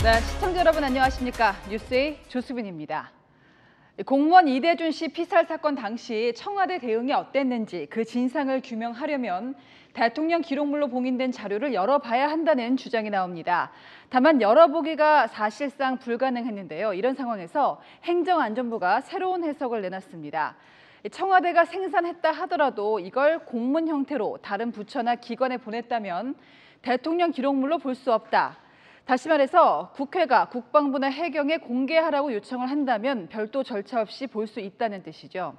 네, 시청자 여러분 안녕하십니까? 뉴스의 조수빈입니다. 공무원 이대준 씨 피살 사건 당시 청와대 대응이 어땠는지 그 진상을 규명하려면 대통령 기록물로 봉인된 자료를 열어봐야 한다는 주장이 나옵니다. 다만 열어보기가 사실상 불가능했는데요. 이런 상황에서 행정안전부가 새로운 해석을 내놨습니다. 청와대가 생산했다 하더라도 이걸 공문 형태로 다른 부처나 기관에 보냈다면 대통령 기록물로 볼 수 없다. 다시 말해서 국회가 국방부나 해경에 공개하라고 요청을 한다면 별도 절차 없이 볼 수 있다는 뜻이죠.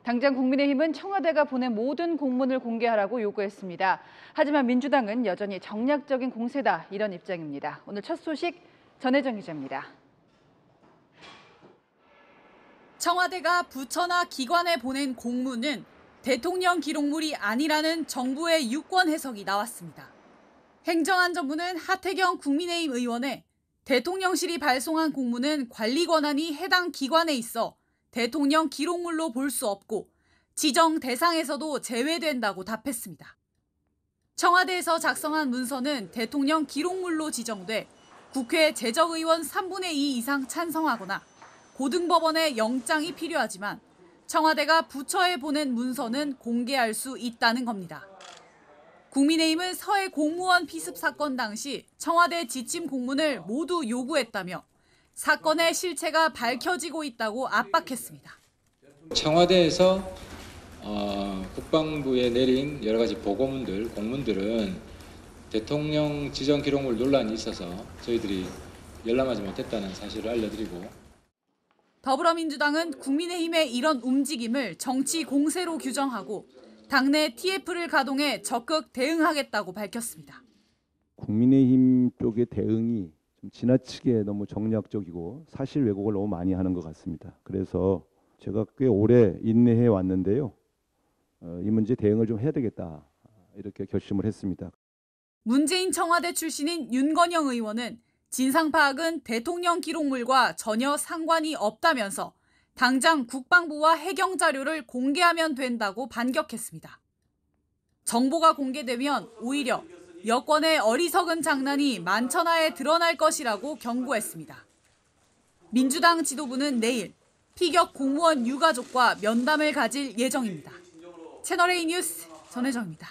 당장 국민의힘은 청와대가 보낸 모든 공문을 공개하라고 요구했습니다. 하지만 민주당은 여전히 정략적인 공세다 이런 입장입니다. 오늘 첫 소식 전혜정 기자입니다. 청와대가 부처나 기관에 보낸 공문은 대통령 기록물이 아니라는 정부의 유권 해석이 나왔습니다. 행정안전부는 하태경 국민의힘 의원에 대통령실이 발송한 공문은 관리 권한이 해당 기관에 있어 대통령 기록물로 볼 수 없고 지정 대상에서도 제외된다고 답했습니다. 청와대에서 작성한 문서는 대통령 기록물로 지정돼 국회 제적의원 3분의 2 이상 찬성하거나 고등법원의 영장이 필요하지만 청와대가 부처에 보낸 문서는 공개할 수 있다는 겁니다. 국민의힘은 서해 공무원 피습 사건 당시 청와대 지침 공문을 모두 요구했다며 사건의 실체가 밝혀지고 있다고 압박했습니다. 청와대에서 국방부에 내린 여러 가지 보고문들, 공문들은 대통령 지정 기록물 논란이 있어서 저희들이 열람하지 못했다는 사실을 알려드리고 더불어민주당은 국민의힘의 이런 움직임을 정치 공세로 규정하고 당내 TF를 가동해 적극 대응하겠다고 밝혔습니다. 국민의힘 쪽의 대응이 좀 지나치게 너무 정략적이고 사실 왜곡을 너무 많이 하는 것 같습니다. 그래서 제가 꽤 오래 인내해 왔는데요. 이 문제 대응을 좀 해야 되겠다 이렇게 결심을 했습니다. 문재인 청와대 출신인 윤건영 의원은 진상 파악은 대통령 기록물과 전혀 상관이 없다면서 당장 국방부와 해경 자료를 공개하면 된다고 반격했습니다. 정보가 공개되면 오히려 여권의 어리석은 장난이 만천하에 드러날 것이라고 경고했습니다. 민주당 지도부는 내일 피격 공무원 유가족과 면담을 가질 예정입니다. 채널A 뉴스 전혜정입니다.